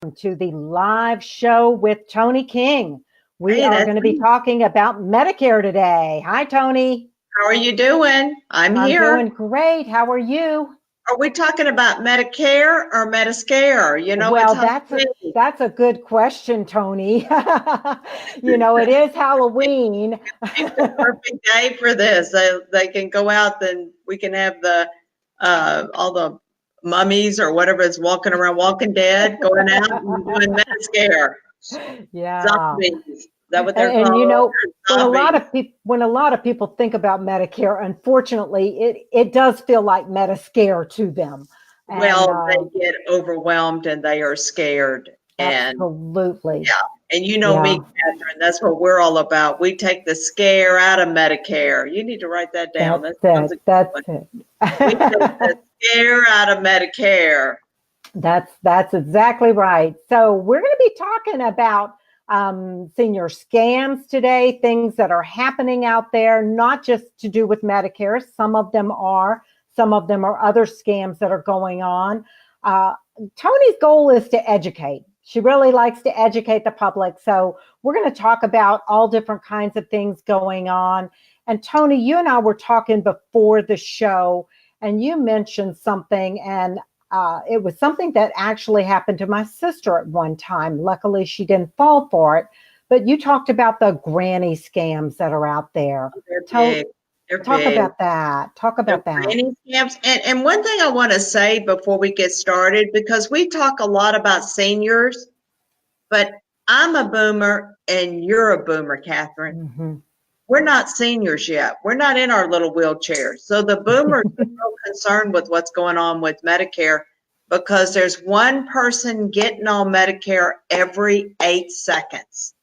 to the live show with Toni King. We Hey, are that's going to be me. talking about Medicare today. Hi, Toni. How are you doing? I'm I'm here. doing great. How are you? Are we talking about Medicare or Medi-scare? It's Well, Halloween. that's a good question, Toni. It is Halloween. It's the perfect day for this. They can go out, then we can have the all the mummies or whatever is walking around, Walking Dead, going out and doing Medi-scare. Yeah. Zombies. Is that what they're And called? when Zombies. a lot of people think about Medicare, unfortunately, it does feel like Medi-scare to them. And Well, they get overwhelmed and they are scared. And absolutely. yeah, and you know me, Yeah. Catherine, that's what we're all about. We take the scare out of Medicare. You need to write that down. That's That sounds a it. good That's one. it. We take the scare out of Medicare. That's exactly right. So we're going to be talking about senior scams today, things that are happening out there, not just to do with Medicare. Some of them are other scams that are going on. Uh, Tony's goal is to educate. She really likes to educate the public. So we're going to talk about all different kinds of things going on. And Tony, you and I were talking before the show, and you mentioned something, and it was something that actually happened to my sister at one time. Luckily, she didn't fall for it. But you talked about the granny scams that are out there. They're Tell, big. They're talk big. about that. Talk They're about that. granny scams. And one thing I want to say before we get started, because we talk a lot about seniors, but I'm a boomer and you're a boomer, Catherine. Hmm. We're not seniors yet. We're not in our little wheelchairs. So the boomers are so concerned with what's going on with Medicare because there's one person getting on Medicare every 8 seconds.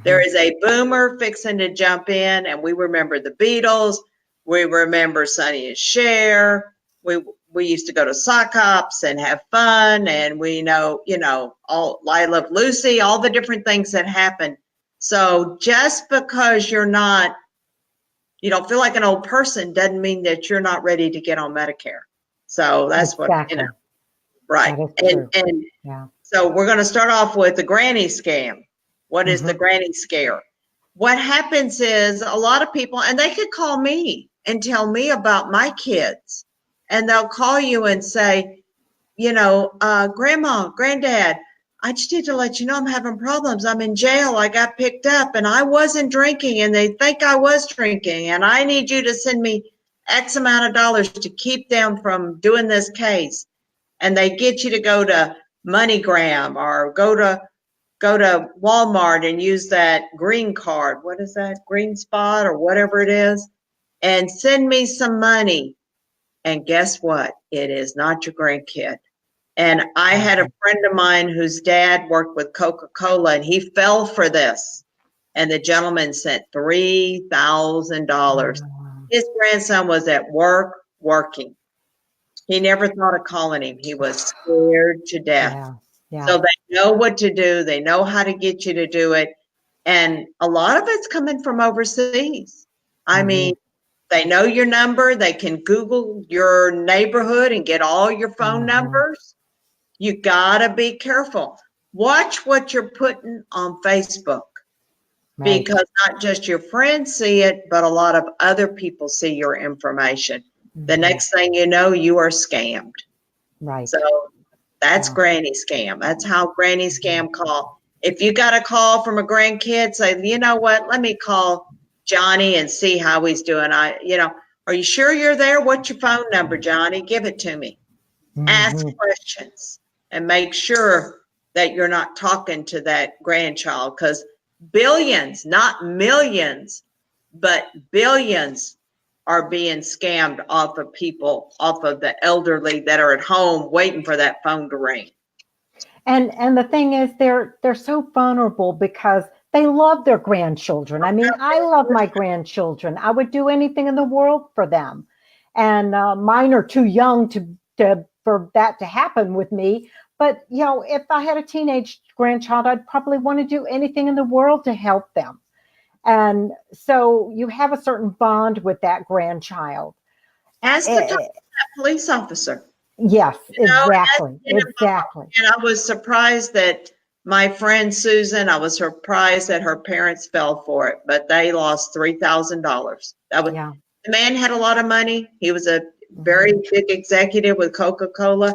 There Hmm. is a boomer fixing to jump in, and we remember the Beatles. We remember Sonny and Cher. We used to go to sock hops and have fun, and we know, all I Love Lucy, all the different things that happen. So just because you don't feel like an old person doesn't mean that you're not ready to get on Medicare. So that's what, Exactly. right. That is And true. and Yeah. so we're going to start off with the granny scam. What is the Hmm. granny scare? What happens is a lot of people, and they could call me and tell me about my kids, and they'll call you and say, Grandma, Granddad, I just need to let you know I'm having problems. I'm in jail. I got picked up and I wasn't drinking and they think I was drinking and I need you to send me X amount of dollars to keep them from doing this case. And they get you to go to MoneyGram or go to Walmart and use that green card. What is that? Green spot or whatever it is, and send me some money. And guess what? It is not your grandkid. And I had a friend of mine whose dad worked with Coca-Cola and he fell for this. And the gentleman sent $3,000. Wow. His grandson was at work working. He never thought of calling him. He was scared to death. Yeah. Yeah. So they know what to do. They know how to get you to do it. And a lot of it's coming from overseas. I Hmm. mean, they know your number. They can Google your neighborhood and get all your phone Hmm. numbers. You gotta be careful. Watch what you're putting on Facebook Right. because not just your friends see it, but a lot of other people see your information. The Hmm. next thing you know, you are scammed. So Right. that's Yeah. granny scam. That's how granny scam call. If you got a call from a grandkid, say, you know what, let me call Johnny and see how he's doing. Are you sure you're there? What's your phone number, Johnny? Give it to me. Ask Hmm. questions and make sure that you're not talking to that grandchild because billions, not millions, but billions are being scammed off of people, off of the elderly that are at home waiting for that phone to ring. And the thing is, they're so vulnerable because they love their grandchildren. I mean, I love my grandchildren. I would do anything in the world for them, and mine are too young to for that to happen with me. But if I had a teenage grandchild, I'd probably want to do anything in the world to help them. And so you have a certain bond with that grandchild. Ask to talk Eh, to that police officer. Yes, You know, exactly. and, Exactly. and I was surprised that my friend Susan, I was surprised that her parents fell for it, but they lost $3,000. That was, Yeah. the man had a lot of money. He was a very Mhm. big executive with Coca-Cola,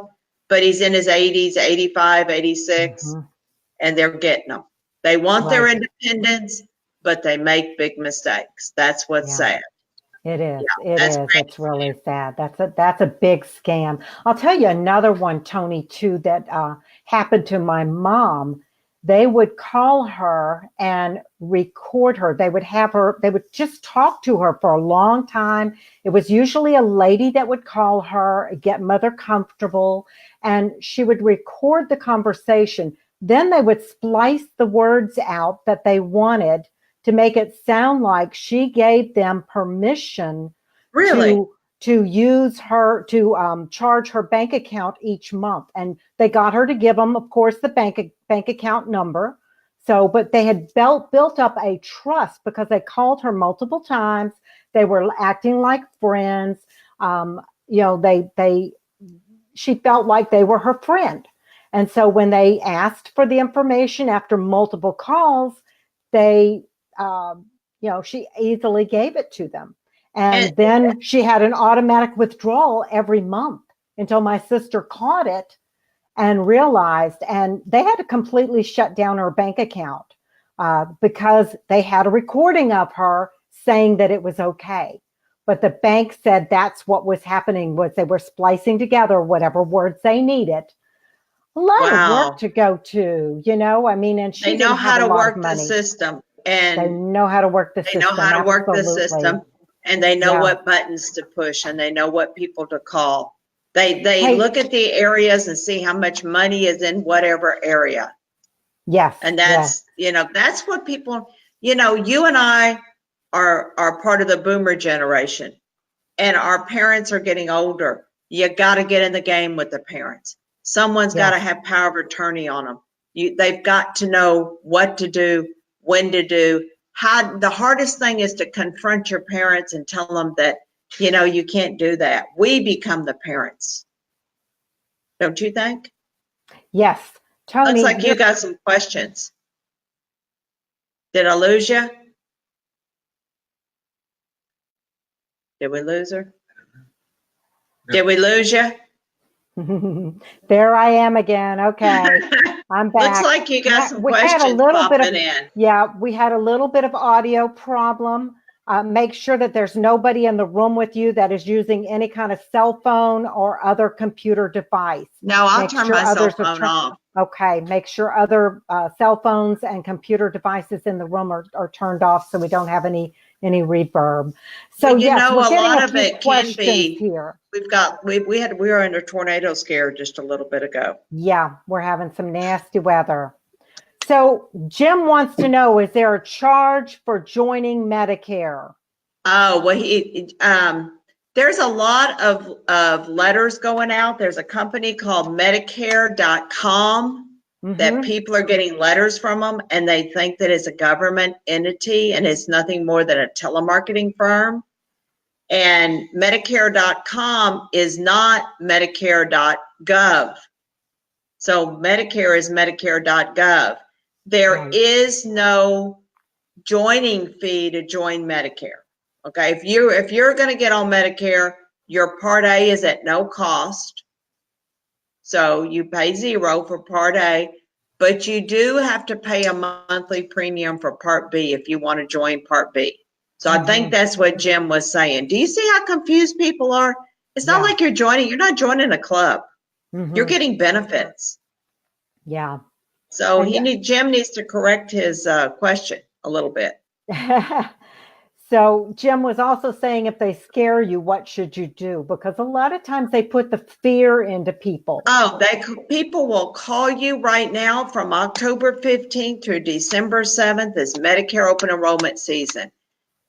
but he's in his 80s, 85, 86, Mhm. and they're getting them. They want their Right. independence, but they make big mistakes. That's what's Yeah. sad. It is. Yeah, It that's is. great. It's really sad. That's a big scam. I'll tell you another one, Tony, too, that happened to my mom. They would call her and record her. They would have her, they would just talk to her for a long time. It was usually a lady that would call her, get mother comfortable, and she would record the conversation. Then they would splice the words out that they wanted to make it sound like she gave them permission Really? to use her to charge her bank account each month, and they got her to give them, of course, the bank account number. So, but they had built up a trust because they called her multiple times. They were acting like friends. You know, they she felt like they were her friend. And so when they asked for the information after multiple calls, they, um, you know, she easily gave it to them. And And then she had an automatic withdrawal every month until my sister caught it and realized, and they had to completely shut down her bank account because they had a recording of her saying that it was okay. But the bank said that's what was happening, was they were splicing together whatever words they needed. A lot of work wow, to go to, you know, I mean, and they she know didn't have how a to lot of work the money. system, They and know how to work the they know system. how to work the Absolutely. system, and they know Yeah. what buttons to push, and they know what people to call. They Hey, look at the areas and see how much money is in whatever area. yes, And yes, that's, you know, that's what people, you know, you and I are part of the boomer generation, and our parents are getting older. You got to get in the game with the parents. Someone's got to yes, have power of attorney on them. They've got to know what to do, when to do. How, the hardest thing is to confront your parents and tell them that, you know, you can't do that. We become the parents. Don't you think? yes. Looks Tony, like you you're got some questions. Did I lose you? Did we lose her? Did we lose you? there I am again. Okay. I'm Looks back. like you got some We had a questions little bit of, popping in. yeah, we had a little bit of audio problem. Make sure that there's nobody in the room with you that is using any kind of cell phone or other computer device. No, I'll Make turn sure my cell others are phone off. okay. Make sure other cell phones and computer devices in the room are turned off so we don't have any reverb. So But you yes, know, we're a getting lot a of few it can questions be, here. we were under tornado scare just a little bit ago. Yeah, we're having some nasty weather. So Jim wants to know, is there a charge for joining Medicare? Oh, well, there's a lot of letters going out. There's a company called Medicare.com that Mm-hmm. people are getting letters from them, and they think that it's a government entity and it's nothing more than a telemarketing firm. And Medicare.com is not Medicare.gov. So Medicare is Medicare.gov. There Right. is no joining fee to join Medicare. Okay, if you're going to get on Medicare, your Part A is at no cost. So you pay zero for Part A, but you do have to pay a monthly premium for Part B if you want to join Part B. So I think Mm-hmm. that's what Jim was saying. Do you see how confused people are? It's not Yeah. like you're not joining a club. You're Mm-hmm. getting benefits. Yeah. So And Jim needs to correct his question a little bit. so Jim was also saying, if they scare you, what should you do? Because a lot of times they put the fear into people. Oh, people will call you right now from October 15th through December 7th is Medicare open enrollment season.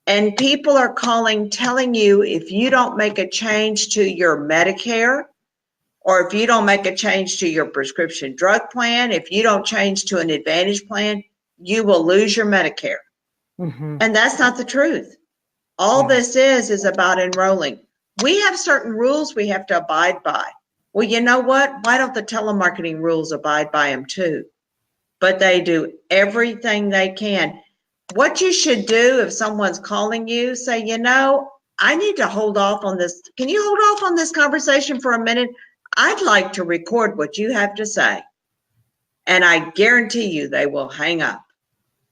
And people are calling telling you if you don't make a change to your Medicare, or if you don't make a change to your prescription drug plan, if you don't change to an Advantage plan, you will lose your Medicare. Mm-hmm. And that's not the truth. All Yeah. this is about enrolling. We have certain rules we have to abide by. Well, you know what? Why don't the telemarketing rules abide by them too? But they do everything they can. What you should do if someone's calling you, say, you know, I need to hold off on this. Can you hold off on this conversation for a minute? I'd like to record what you have to say. And I guarantee you they will hang up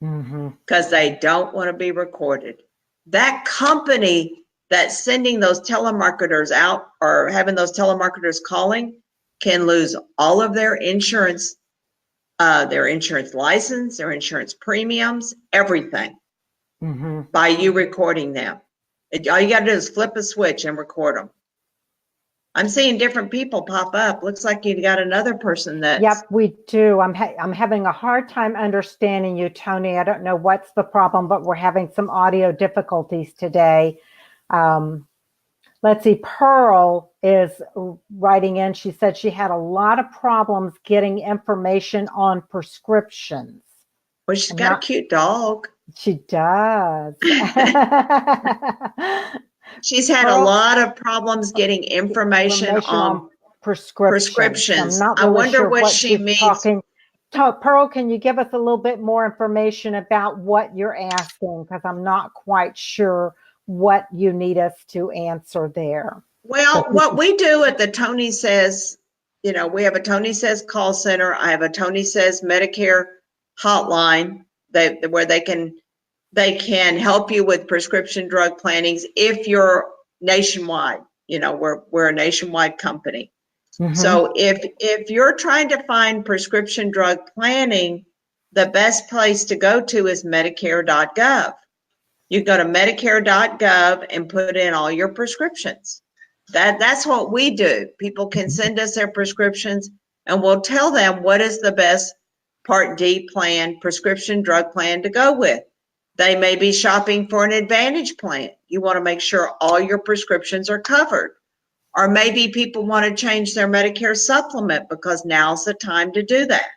because they don't want to be recorded. That company that's sending those telemarketers out or having those telemarketers calling can lose all of their insurance license, their insurance premiums, everything by you recording them. All you got to do is flip a switch and record them. I'm seeing different people pop up. Looks like you got another person that's... Yep, we do. I'm having a hard time understanding you, Toni. I don't know what's the problem, but we're having some audio difficulties today. Let's see, Pearl is writing in. She said she had a lot of problems getting information on prescriptions. Well, she's got a cute dog. She does. She's had a lot of problems getting information on prescriptions. I'm not really I wonder sure what she means. Pearl, can you give us a little bit more information about what you're asking? Because I'm not quite sure what you need us to answer there. Well, what we do at the Toni Says, you know, we have a Toni Says call center. I have a Toni Says Medicare hotline where they can help you with prescription drug plannings if you're nationwide. You know, we're a nationwide company. So if you're trying to find prescription drug planning, the best place to go to is Medicare.gov. You go to Medicare.gov and put in all your prescriptions. That's what we do. People can send us their prescriptions and we'll tell them what is the best Part D plan, prescription drug plan to go with. They may be shopping for an Advantage plan. You want to make sure all your prescriptions are covered. Or maybe people want to change their Medicare supplement because now's the time to do that.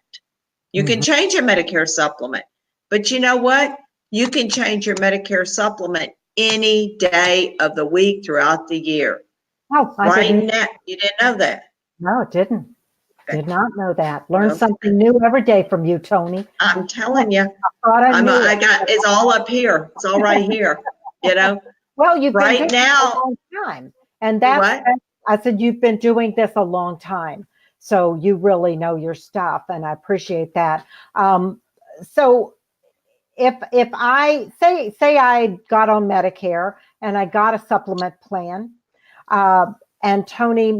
You can change a Medicare supplement, but you know what? You can change your Medicare supplement any day of the week throughout the year. Oh, right now, you didn't know that? No, it didn't. Did not know that. Learn something new every day from you, Toni. I'm telling you. It's all up here. It's all right here. You know. Well, you've right been doing now it a long time, and I said you've been doing this a long time, so you really know your stuff, and I appreciate that. So, if I say I got on Medicare and I got a supplement plan, and Toni,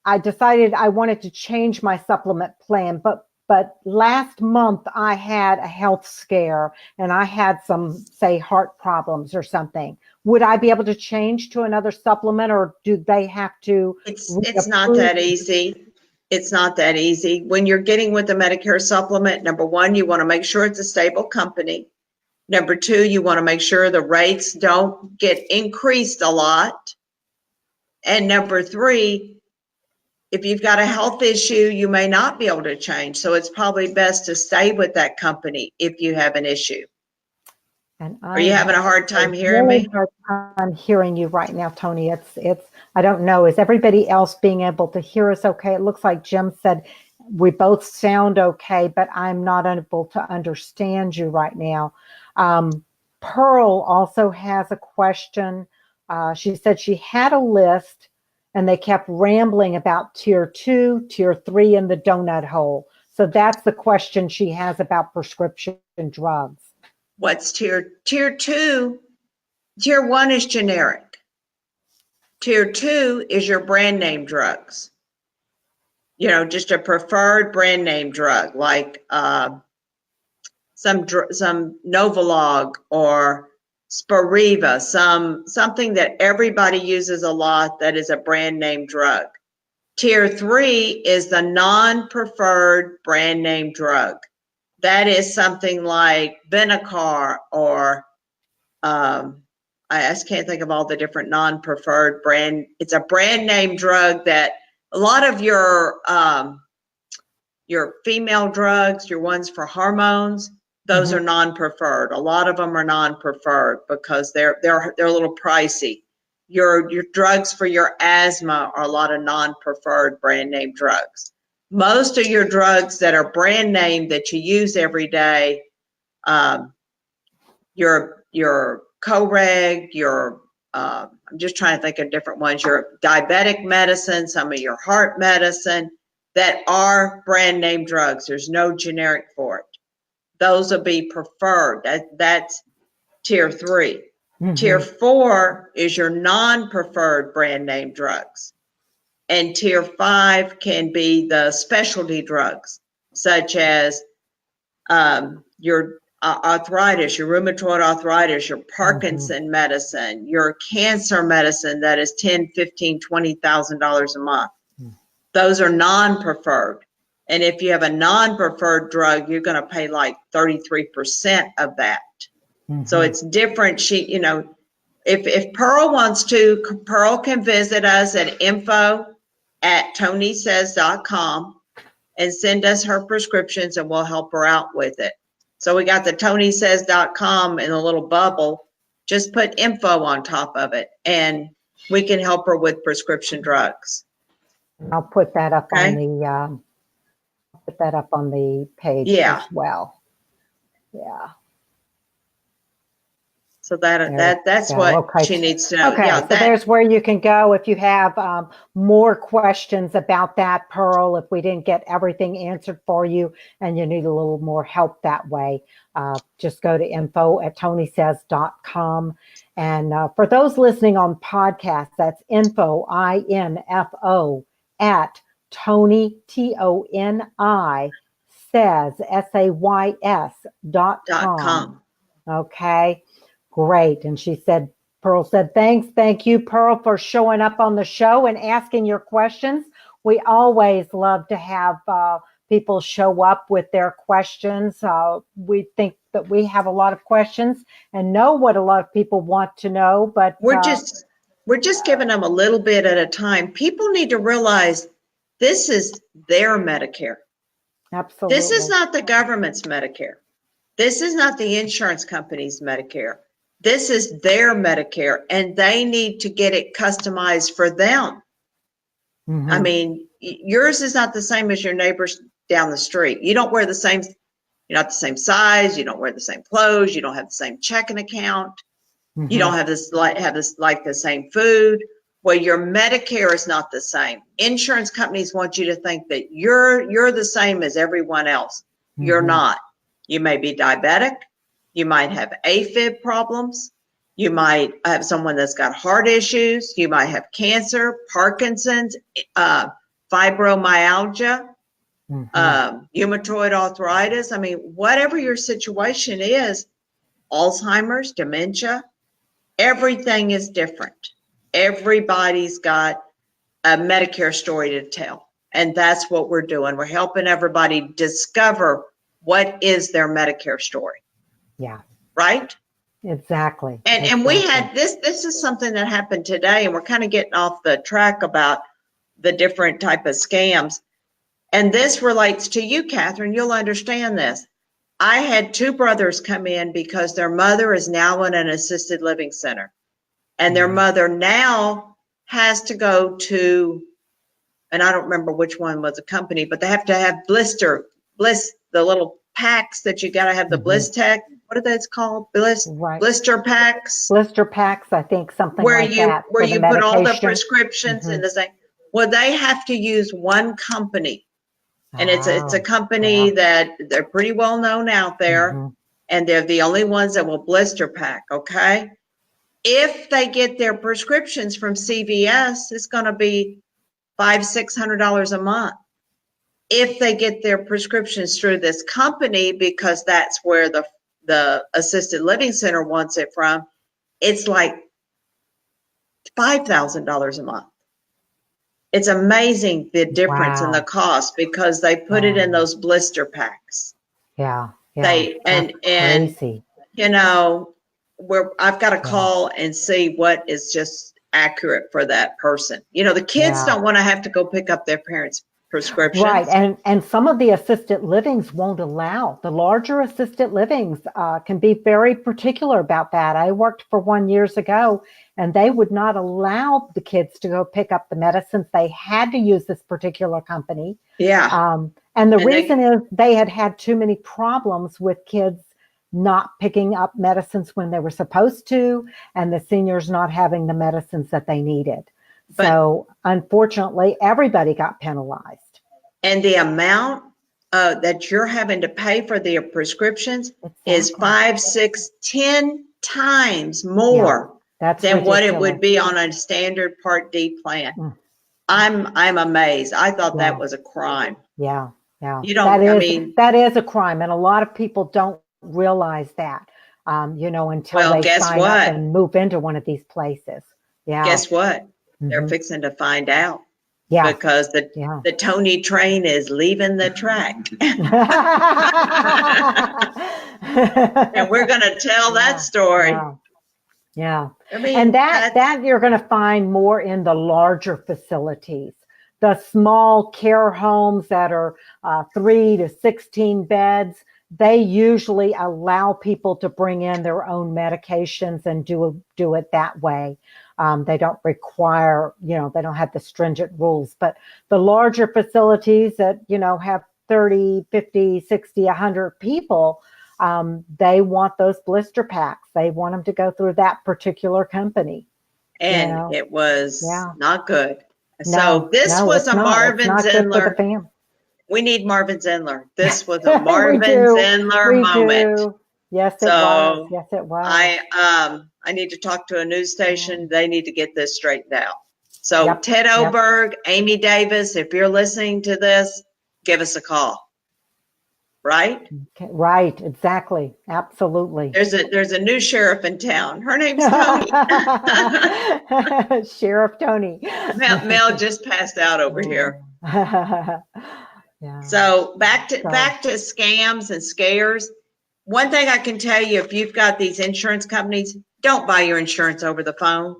I decided I wanted to change my supplement plan, but last month I had a health scare and I had some, say, heart problems or something. Would I be able to change to another supplement, or do they have to? It's not that easy. It's not that easy. When you're getting with the Medicare supplement, number one, you want to make sure it's a stable company. Number two, you want to make sure the rates don't get increased a lot. And number three, if you've got a health issue, you may not be able to change. So it's probably best to stay with that company if you have an issue. And are you having a hard time hearing me? I'm hearing you right now, Toni. It's. I don't know. Is everybody else being able to hear us okay? It looks like Jim said we both sound okay, but I'm not able to understand you right now. Pearl also has a question. She said she had a list and they kept rambling about tier 2, tier 3 in the donut hole. So that's the question she has about prescription drugs. What's tier 2? Tier 1 is generic. Tier 2 is your brand name drugs. You know, just a preferred brand name drug like some Novolog or Spiriva, something that everybody uses a lot that is a brand name drug. Tier 3 is the non-preferred brand name drug. That is something like Medi-Care or I just can't think of all the different non-preferred brand. It's a brand name drug that a lot of your female drugs, your ones for hormones, those are non-preferred. A lot of them are non-preferred because they're a little pricey. your drugs for your asthma are a lot of non-preferred brand name drugs. Most of your drugs that are brand name that you use every day, your Coreg, I'm just trying to think of different ones, your diabetic medicine, some of your heart medicine that are brand name drugs. There's no generic for it. Those will be preferred. That's tier 3. Mm-hmm. Tier 4 is your non-preferred brand name drugs. And tier 5 can be the specialty drugs, such as your arthritis, your rheumatoid arthritis, your Parkinson medicine, your cancer medicine that is $10,000, $15,000, $20,000 a month. Those are non-preferred. And if you have a non-preferred drug, you're going to pay like 33% of that. So it's different. If Pearl wants to, Pearl can visit us at info@tonisays.com and send us her prescriptions, and we'll help her out with it. So we got the tonisays.com in a little bubble. Just put info on top of it, and we can help her with prescription drugs. I'll put that up on the page as well. Yeah. So that's what she needs to know. Okay, so there's where you can go if you have more questions about that, Pearl, if we didn't get everything answered for you and you need a little more help that way. Just go to info@tonisays.com. And for those listening on podcast, that's info, INFO, at Toni, TONI, says, SAYS.com. Okay. Great. And she said, Pearl said, thank you, Pearl, for showing up on the show and asking your questions. We always love to have people show up with their questions. We think that we have a lot of questions and know what a lot of people want to know, but we're just giving them a little bit at a time. People need to realize this is their Medicare. Absolutely. This is not the government's Medicare. This is not the insurance company's Medicare. This is their Medicare, and they need to get it customized for them. I mean, yours is not the same as your neighbors down the street. You don't wear the same, you're not the same size. You don't wear the same clothes. You don't have the same checking account. You don't have the same food. Well, your Medicare is not the same. Insurance companies want you to think that you're the same as everyone else. You're not. You may be diabetic. You might have AFib problems. You might have someone that's got heart issues. You might have cancer, Parkinson's, fibromyalgia, rheumatoid arthritis. I mean, whatever your situation is, Alzheimer's, dementia, everything is different. Everybody's got a Medicare story to tell. And that's what we're doing. We're helping everybody discover what is their Medicare story. Yeah. Right? Exactly. And we had this is something that happened today, and we're kind of getting off the track about the different type of scams. And this relates to you, Catherine. You'll understand this. I had 2 brothers come in because their mother is now in an assisted living center. And their mother now has to go to, and I don't remember which one was a company, but they have to have Bliss, the little packs that you got to have the Bliss Tech. What are those called? Blister packs. Blister packs, I think, something like that. Where you put all the prescriptions in the same. Well, they have to use one company, and it's a company that they're pretty well known out there, and they're the only ones that will blister pack. Okay, if they get their prescriptions from CVS, it's going to be $500-$600 a month. If they get their prescriptions through this company, because that's where the assisted living center wants it from, it's like $5,000 a month. It's amazing the difference in the cost because they put it in those blister packs. Yeah. And crazy. You know, I've got to call and see what is just accurate for that person. You know, the kids don't want to have to go pick up their parents' prescriptions. Right, and some of the assisted livings won't allow. The larger assisted livings can be very particular about that. I worked for one years ago, and they would not allow the kids to go pick up the medicines. They had to use this particular company. Yeah. And the reason is they had too many problems with kids not picking up medicines when they were supposed to, and the seniors not having the medicines that they needed. So unfortunately, everybody got penalized. And the amount that you're having to pay for their prescriptions is 5, 6, 10 times more than what it would be on a standard Part D plan. I'm amazed. I thought that was a crime. Yeah. You don't. That is a crime, and a lot of people don't realize that. Until they sign up and move into one of these places. Yeah. Guess what? They're fixing to find out. Yeah. Because the Toni train is leaving the track. And we're going to tell that story. Yeah. And that you're going to find more in the larger facilities. The small care homes that are 3 to 16 beds, they usually allow people to bring in their own medications and do it that way. They don't require, they don't have the stringent rules, but the larger facilities that, have 30, 50, 60, 100 people, they want those blister packs. They want them to go through that particular company. And it was not good. So this was a Marvin Zindler. We need Marvin Zindler. This was a Marvin Zindler moment. Yes, it was. Yes, it was. I need to talk to a news station. They need to get this straightened out. So Ted Oberg, Amy Davis, if you're listening to this, give us a call. Right? Okay, right. Exactly. Absolutely. There's a new sheriff in town. Her name's Toni. Sheriff Toni. Mel just passed out over here. So back to scams and scares. One thing I can tell you, if you've got these insurance companies, don't buy your insurance over the phone.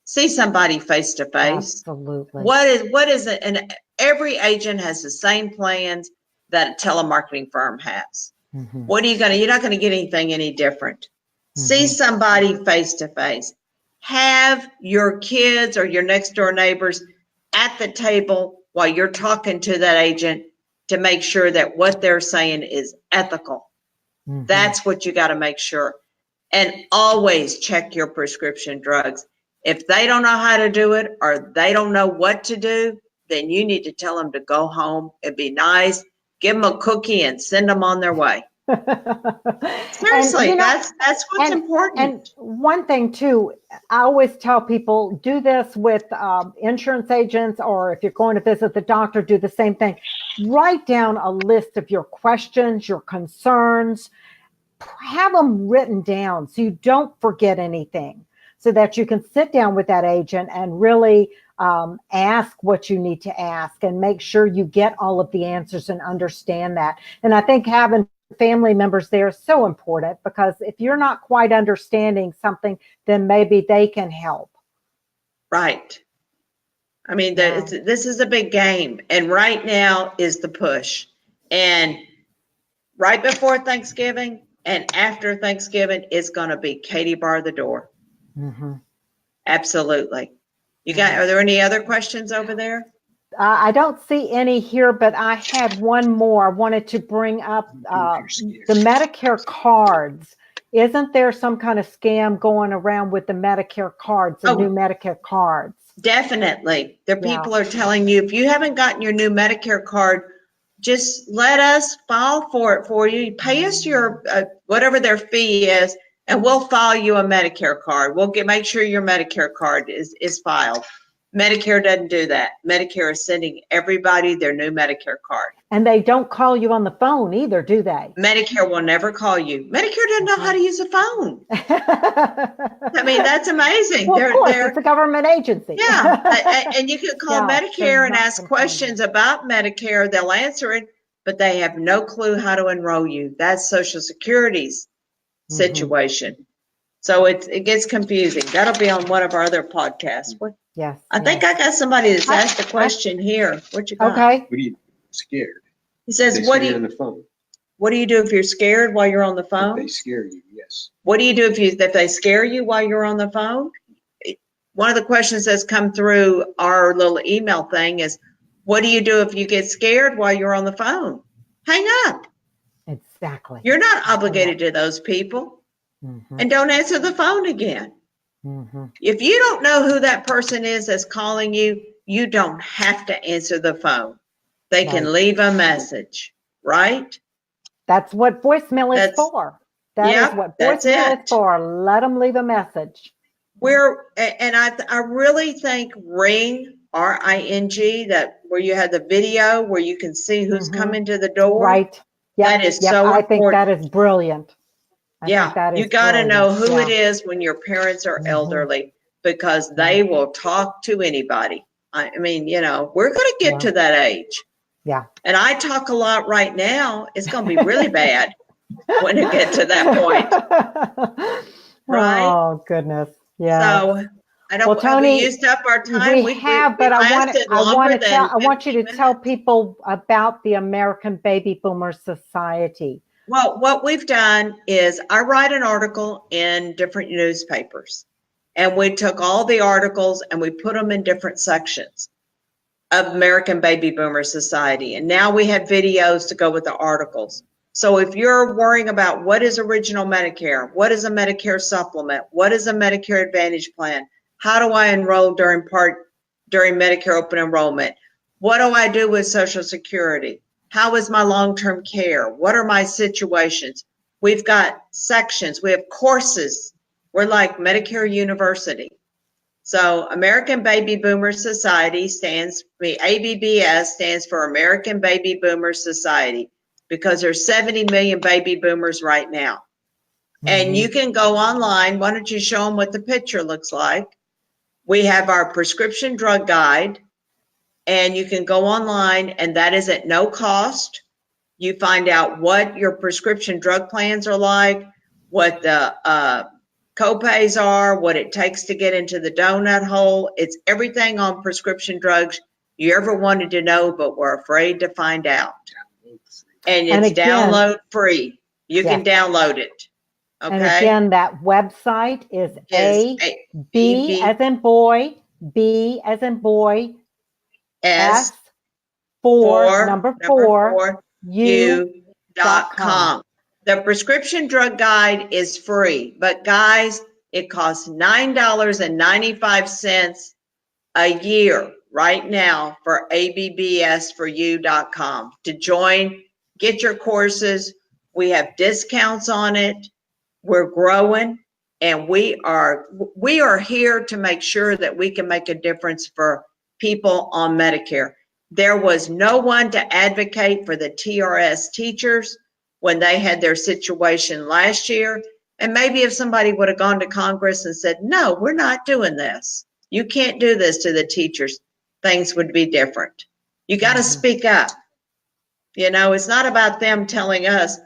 See somebody face to face. Absolutely. What is it? And every agent has the same plans that a telemarketing firm has. What are you you're not going to get anything any different. See somebody face to face. Have your kids or your next door neighbors at the table while you're talking to that agent to make sure that what they're saying is ethical. That's what you got to make sure. And always check your prescription drugs. If they don't know how to do it or they don't know what to do, then you need to tell them to go home and be nice. Give them a cookie and send them on their way. Seriously, that's what's important. And one thing too, I always tell people, do this with insurance agents, or if you're going to visit the doctor, do the same thing. Write down a list of your questions, your concerns, have them written down so you don't forget anything, so that you can sit down with that agent and really ask what you need to ask and make sure you get all of the answers and understand that. And I think having family members there is so important, because if you're not quite understanding something, then maybe they can help. Right. I mean, this is a big game, and right now is the push. And right before Thanksgiving and after Thanksgiving, it's going to be Katie bar the door. Absolutely. Are there any other questions over there? I don't see any here, but I had one more. I wanted to bring up the Medicare cards. Isn't there some kind of scam going around with the Medicare cards, the new Medicare cards? Definitely. People are telling you, if you haven't gotten your new Medicare card, just let us file for it for you. Pay us your whatever their fee is, and we'll file you a Medicare card. We'll make sure your Medicare card is filed. Medicare doesn't do that. Medicare is sending everybody their new Medicare card. And they don't call you on the phone either, do they? Medicare will never call you. Medicare doesn't know how to use a phone. I mean, that's amazing. Well, of course, it's a government agency. Yeah, and you can call Medicare and ask questions about Medicare. They'll answer it, but they have no clue how to enroll you. That's Social Security's situation. So it gets confusing. That'll be on one of our other podcasts. Yes. I think I got somebody that's asked a question here. What you got? Okay. What are you scared? He says, They what scare do you on you, the phone. what do you do if you're scared while you're on the If phone? they scare you, yes. What do you do if they scare you while you're on the phone? One of the questions that's come through our little email thing is, what do you do if you get scared while you're on the phone? Hang up. Exactly. You're not obligated to those people. Mm-hmm. And don't answer the phone again. Mm-hmm. If you don't know who that person is that's calling you, you don't have to answer the phone. They can Right. leave a message, right? That's what voicemail is That's- for. That Yep, is what that's voicemail it. is for. Let them leave a message. I really think Ring, R-I-N-G, that where you have the video where you can see who's Mhm. coming to the door. Right. Yep. That is Yep. so I think important. that is brilliant. I Yeah, think that is you got to brilliant. know who Yeah. it is when your parents are Mhm. elderly, because they will talk to anybody. I mean, you know, we're going to get Yeah. to that age. Yeah. And I talk a lot right now. It's going to be really bad when it get to that point, right? Oh goodness. Yeah. So I don't. Well, Have we Toni, used up our time? we have, but I want lasted I longer want to than tell I want you to 15 tell minutes. people about the American Baby Boomer Society. Well, what we've done is I write an article in different newspapers, and we took all the articles and we put them in different sections of American Baby Boomer Society. And now we have videos to go with the articles. So if you're worrying about what is original Medicare, what is a Medicare supplement, what is a Medicare Advantage plan, how do I enroll during Medicare open enrollment, what do I do with Social Security, how is my long-term care, what are my situations, we've got sections, we have courses. We're like Medicare University. So American Baby Boomer Society ABBS stands for American Baby Boomer Society, because there's 70 million baby boomers right now. And you can go online. Why don't you show them what the picture looks like? We have our prescription drug guide, and you can go online, and that is at no cost. You find out what your prescription drug plans are like, what the copays are, what it takes to get into the donut hole. It's everything on prescription drugs you ever wanted to know, but were afraid to find out. And it's again, download free. You can download it. Okay. And again, that website is B as in boy, B as in boy, S for number four, U.com. The prescription drug guide is free, but guys, it costs $9.95 a year right now for ABBSforyou.com to join, get your courses. We have discounts on it. We're growing, and we are here to make sure that we can make a difference for people on Medicare. There was no one to advocate for the TRS teachers when they had their situation last year. And maybe if somebody would have gone to Congress and said, no, we're not doing this, you can't do this to the teachers, things would be different. You got to speak up. You know, it's not about them telling us,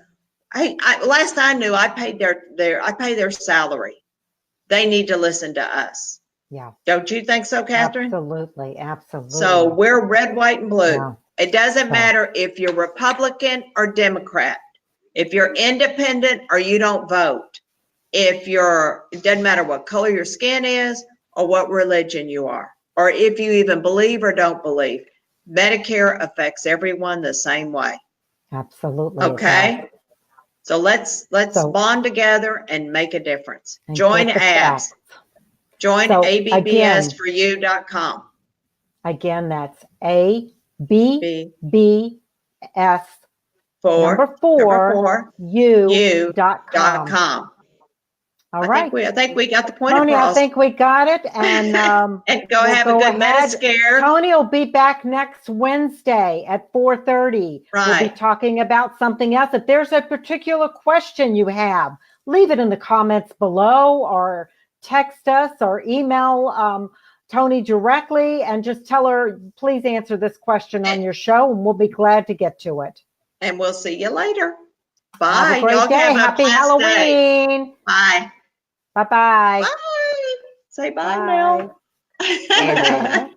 hey, last I knew, I pay their salary. They need to listen to us. Yeah. Don't you think so, Catherine? Absolutely. Absolutely. So we're red, white, and blue. Yeah. It doesn't matter if you're Republican or Democrat, if you're independent or you don't vote, it doesn't matter what color your skin is or what religion you are, or if you even believe or don't believe. Medicare affects everyone the same way. Absolutely. Okay. So let's bond together and make a difference. Join ABS. Join ABBSforyou.com. Again, that's ABBS number four U.com. All right. I think we got the point Toni, across. I think we got it. And, and go have a good Medi-scare. Toni will be back next Wednesday at 4:30. Right. We'll be talking about something else. If there's a particular question you have, leave it in the comments below, or text us or email Toni directly and just tell her, please answer this question on your show, and we'll be glad to get to it. And we'll see you later. Bye. Have a great day. Happy Halloween. Bye. Bye-bye. Bye. Say bye, Bye. Mel. Bye, Mel.